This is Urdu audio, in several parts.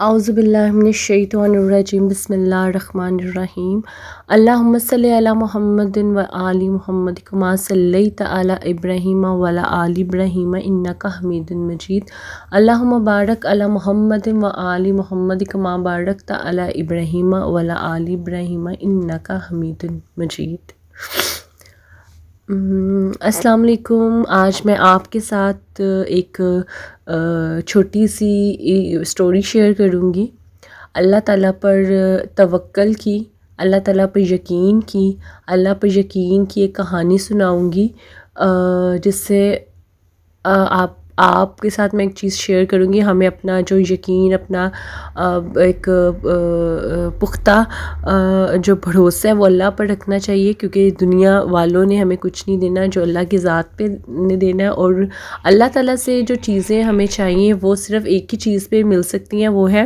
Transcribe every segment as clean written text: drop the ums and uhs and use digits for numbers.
اعوذ باللہ من الشیطان الرجیم بسم اللہ الرحمن الرحیم اللہم صلی علی محمد و آل محمد کما صلیت علی ابراہیم و علی آل ابراہیم انک حمید مجید اللہم بارک علی محمد و آل محمد کما بارکت علی ابراہیم و علی آل ابراہیم انک حمید مجید۔ السلام علیکم۔ آج میں آپ کے ساتھ ایک چھوٹی سی اسٹوری شیئر کروں گی۔ اللہ تعالیٰ پر توکل کی، اللہ تعالیٰ پر یقین کی، اللہ پر یقین کی ایک کہانی سناؤں گی جس سے آپ کے ساتھ میں ایک چیز شیئر کروں گی۔ ہمیں اپنا جو یقین، اپنا ایک پختہ جو بھروسہ ہے وہ اللہ پر رکھنا چاہیے، کیونکہ دنیا والوں نے ہمیں کچھ نہیں دینا، جو اللہ کی ذات پہ نے دینا ہے۔ اور اللہ تعالیٰ سے جو چیزیں ہمیں چاہیے وہ صرف ایک ہی چیز پہ مل سکتی ہیں، وہ ہے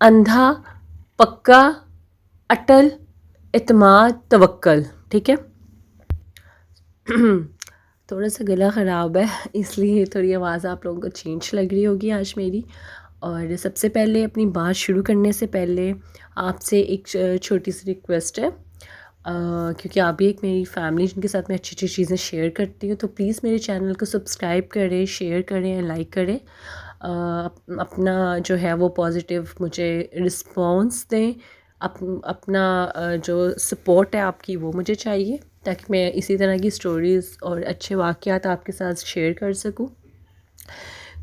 اندھا پکا اٹل اعتماد توکل۔ ٹھیک ہے، تھوڑا سا گلا خراب ہے اس لیے تھوڑی آواز آپ لوگوں کو چینج لگ رہی ہوگی آج میری۔ اور سب سے پہلے اپنی بات شروع کرنے سے پہلے آپ سے ایک چھوٹی سی ریکویسٹ ہے، کیونکہ آپ بھی ایک میری فیملی جن کے ساتھ میں اچھی اچھی چیزیں شیئر کرتی ہوں، تو پلیز میرے چینل کو سبسکرائب کریں، شیئر کریں، لائک کریں، اپنا جو ہے وہ پازیٹیو مجھے رسپانس دیں، اپنا جو سپورٹ ہے آپ کی وہ مجھے چاہیے، تاکہ میں اسی طرح کی سٹوریز اور اچھے واقعات آپ کے ساتھ شیئر کر سکوں۔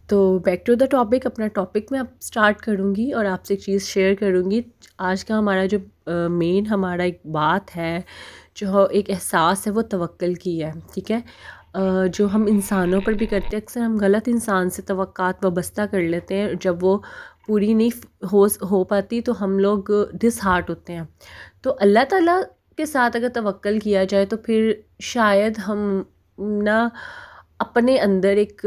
تو بیک ٹو دا ٹاپک، اپنا ٹاپک میں اب سٹارٹ کروں گی اور آپ سے ایک چیز شیئر کروں گی۔ آج کا ہمارا جو مین ہمارا ایک بات ہے، جو ایک احساس ہے، وہ توکل کی ہے۔ ٹھیک ہے، جو ہم انسانوں پر بھی کرتے ہیں، اکثر ہم غلط انسان سے توقعات وابستہ کر لیتے ہیں، جب وہ پوری نہیں ہو پاتی تو ہم لوگ ڈس ہارٹ ہوتے ہیں۔ تو اللہ تعالیٰ کے ساتھ اگر توکل کیا جائے تو پھر شاید ہم نہ اپنے اندر ایک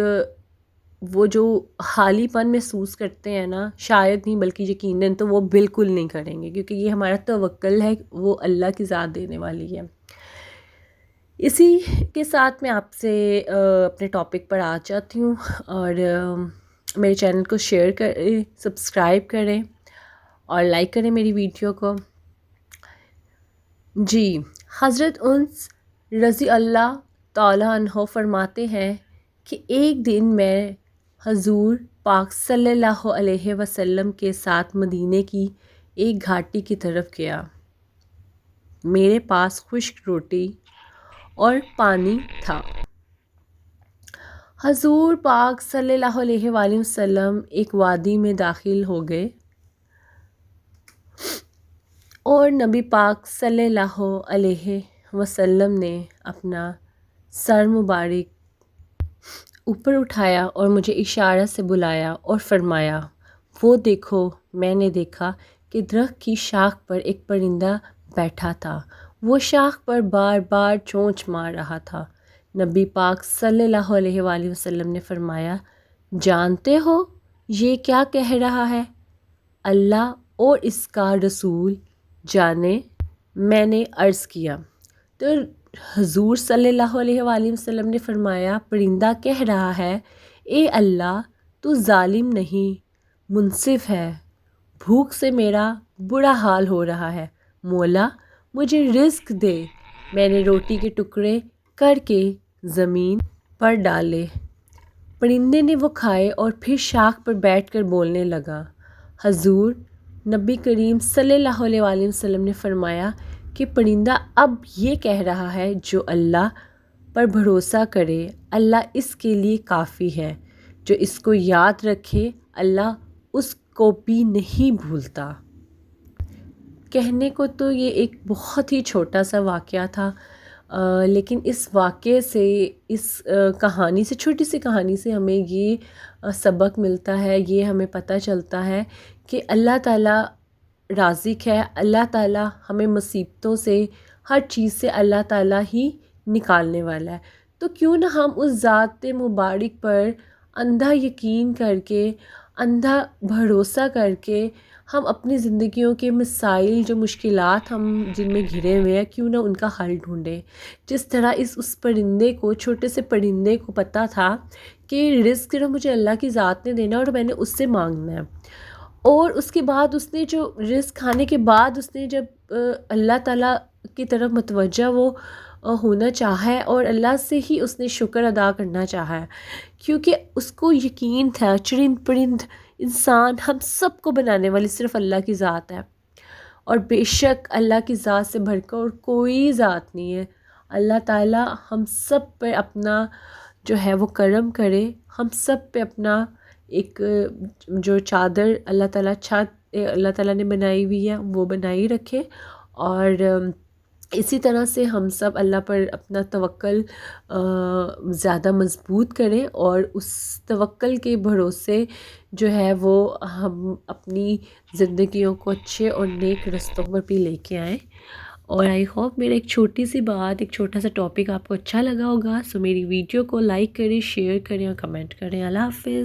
وہ جو خالی پن محسوس کرتے ہیں نا، شاید نہیں بلکہ یقیناً تو وہ بالکل نہیں کریں گے، کیونکہ یہ ہمارا توکل ہے، وہ اللہ کی ذات دینے والی ہے۔ اسی کے ساتھ میں آپ سے اپنے ٹاپک پر آ جاتی ہوں، اور میرے چینل کو شیئر کریں، سبسکرائب کریں اور لائک کریں میری ویڈیو کو۔ جی، حضرت انس رضی اللہ تعالیٰ عنہ فرماتے ہیں کہ ایک دن میں حضور پاک صلی اللہ علیہ وسلم کے ساتھ مدینے کی ایک گھاٹی کی طرف گیا۔ میرے پاس خشک روٹی اور پانی تھا۔ حضور پاک صلی اللہ علیہ وآلہ وسلم ایک وادی میں داخل ہو گئے اور نبی پاک صلی اللہ علیہ وسلم نے اپنا سر مبارک اوپر اٹھایا اور مجھے اشارہ سے بلایا اور فرمایا، وہ دیکھو۔ میں نے دیکھا کہ درخت کی شاخ پر ایک پرندہ بیٹھا تھا، وہ شاخ پر بار بار چونچ مار رہا تھا۔ نبی پاک صلی اللہ علیہ وآلہ وسلم نے فرمایا، جانتے ہو یہ کیا کہہ رہا ہے؟ اللہ اور اس کا رسول جانے۔ میں نے عرض کیا تو حضور صلی اللہ علیہ وآلہ وسلم نے فرمایا، پرندہ کہہ رہا ہے، اے اللہ، تو ظالم نہیں، منصف ہے، بھوک سے میرا برا حال ہو رہا ہے، مولا مجھے رزق دے۔ میں نے روٹی کے ٹکڑے کر کے زمین پر ڈالے، پرندے نے وہ کھائے اور پھر شاخ پر بیٹھ کر بولنے لگا۔ حضور نبی کریم صلی اللہ علیہ وآلہ وسلم نے فرمایا کہ پرندہ اب یہ کہہ رہا ہے، جو اللہ پر بھروسہ کرے اللہ اس کے لیے کافی ہے، جو اس کو یاد رکھے اللہ اس کو بھی نہیں بھولتا۔ کہنے کو تو یہ ایک بہت ہی چھوٹا سا واقعہ تھا، لیکن اس واقعے سے، اس کہانی سے، چھوٹی سی کہانی سے ہمیں یہ سبق ملتا ہے، یہ ہمیں پتہ چلتا ہے کہ اللہ تعالیٰ رازق ہے، اللہ تعالیٰ ہمیں مصیبتوں سے، ہر چیز سے اللہ تعالیٰ ہی نکالنے والا ہے۔ تو کیوں نہ ہم اس ذات مبارک پر اندھا یقین کر کے، اندھا بھروسہ کر کے، ہم اپنی زندگیوں کے مسائل، جو مشکلات ہم جن میں گھرے ہوئے ہیں، کیوں نہ ان کا حل ڈھونڈیں۔ جس طرح اس پرندے کو، چھوٹے سے پرندے کو پتہ تھا کہ رزق صرف مجھے اللہ کی ذات نے دینا اور میں نے اس سے مانگنا ہے، اور اس کے بعد اس نے جو رزق کھانے کے بعد اس نے جب اللہ تعالیٰ کی طرف متوجہ وہ ہونا چاہا ہے اور اللہ سے ہی اس نے شکر ادا کرنا چاہا ہے، کیونکہ اس کو یقین تھا چرند پرند انسان ہم سب کو بنانے والی صرف اللہ کی ذات ہے، اور بے شک اللہ کی ذات سے بڑھ کر اور کوئی ذات نہیں ہے۔ اللہ تعالیٰ ہم سب پہ اپنا جو ہے وہ کرم کرے، ہم سب پہ اپنا ایک جو چادر اللہ تعالیٰ نے بنائی ہوئی ہے وہ بنائی رکھے، اور اسی طرح سے ہم سب اللہ پر اپنا توکل زیادہ مضبوط کریں، اور اس توکل کے بھروسے جو ہے وہ ہم اپنی زندگیوں کو اچھے اور نیک رستوں پر بھی لے کے آئیں۔ اور آئی ہوپ میرا ایک چھوٹی سی بات، ایک چھوٹا سا ٹاپک آپ کو اچھا لگا ہوگا، سو میری ویڈیو کو لائک کریں، شیئر کریں اور کمنٹ کریں۔ اللہ حافظ۔